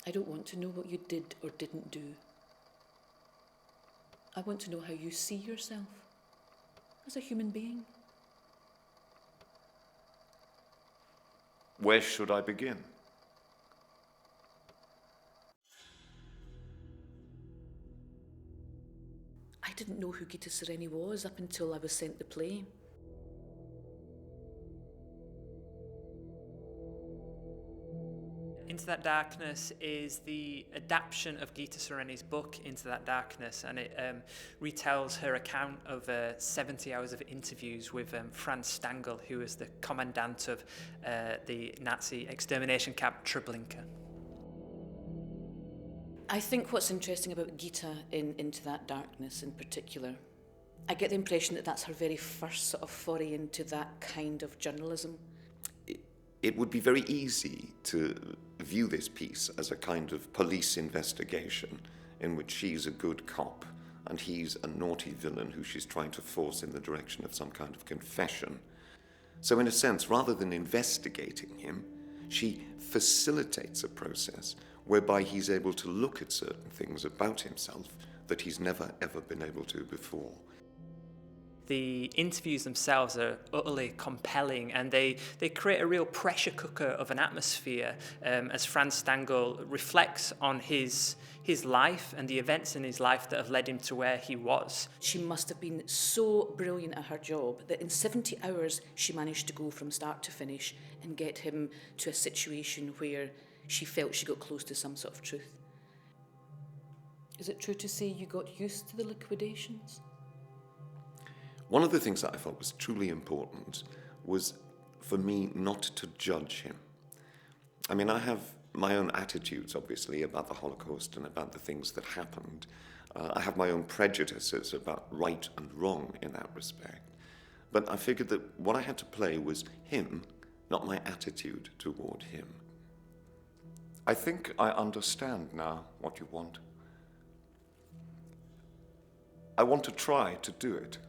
I don't want to know what you did or didn't do. I want to know how you see yourself as a human being. Where should I begin? I didn't know who Gitta Sereny was up until I was sent the play. Into That Darkness is the adaptation of Gitta Sereny's book, Into That Darkness, and it retells her account of 70 hours of interviews with Franz Stangl, who was the commandant of the Nazi extermination camp Treblinka. I think what's interesting about Gitta in Into That Darkness in particular, I get the impression that that's her very first sort of foray into that kind of journalism. It would be very easy to view this piece as a kind of police investigation in which she's a good cop and he's a naughty villain who she's trying to force in the direction of some kind of confession. So in a sense, rather than investigating him, she facilitates a process whereby he's able to look at certain things about himself that he's never ever been able to before. The interviews themselves are utterly compelling, and they create a real pressure cooker of an atmosphere as Franz Stangl reflects on his life and the events in his life that have led him to where he was. She must have been so brilliant at her job that in 70 hours she managed to go from start to finish and get him to a situation where she felt she got close to some sort of truth. Is it true to say you got used to the liquidations? One of the things that I thought was truly important was for me not to judge him. I mean, I have my own attitudes, obviously, about the Holocaust and about the things that happened. I have my own prejudices about right and wrong in that respect. But I figured that what I had to play was him, not my attitude toward him. I think I understand now what you want. I want to try to do it.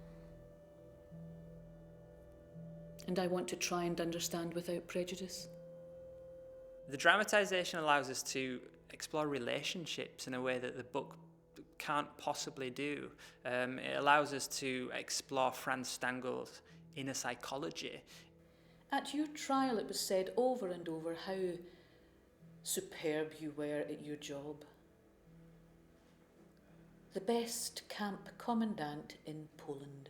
And I want to try and understand without prejudice. The dramatisation allows us to explore relationships in a way that the book can't possibly do. It allows us to explore Franz Stangl's inner psychology. At your trial, it was said over and over how superb you were at your job. The best camp commandant in Poland.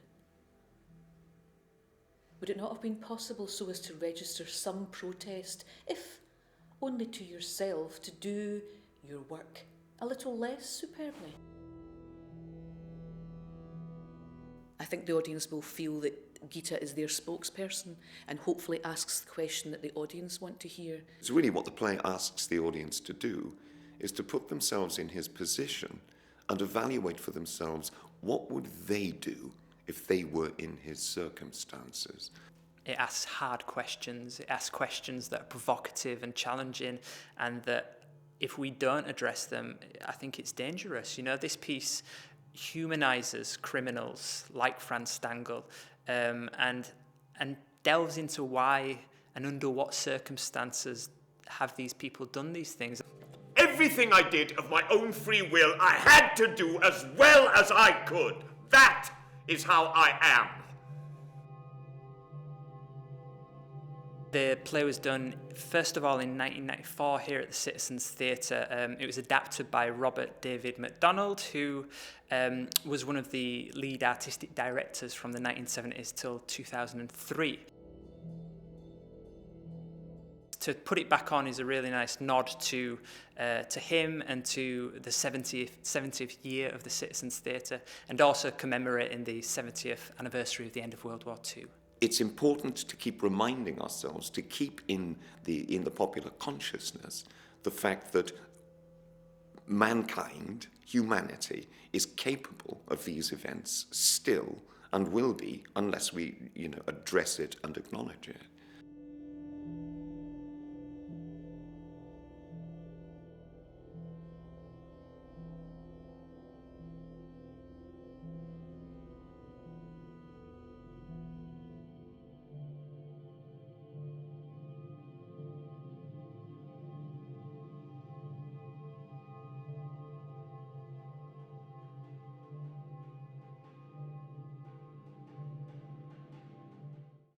Would it not have been possible so as to register some protest, if only to yourself, to do your work a little less superbly? I think the audience will feel that Gitta is their spokesperson and hopefully asks the question that the audience want to hear. It's really what the play asks the audience to do, is to put themselves in his position and evaluate for themselves what would they do if they were in his circumstances. It asks hard questions. It asks questions that are provocative and challenging, and that if we don't address them, I think it's dangerous. You know, this piece humanizes criminals like Franz Stangl, and delves into why and under what circumstances have these people done these things. Everything I did of my own free will, I had to do as well as I could. That is how I am. The play was done, first of all, in 1994 here at the Citizens Theatre. It was adapted by Robert David MacDonald, who was one of the lead artistic directors from the 1970s till 2003. To put it back on is a really nice nod to him and to the 70th year of the Citizens Theatre, and also commemorating the 70th anniversary of the end of World War II. It's important to keep reminding ourselves, to keep in the popular consciousness, the fact that mankind, humanity, is capable of these events still, and will be, unless we, address it and acknowledge it.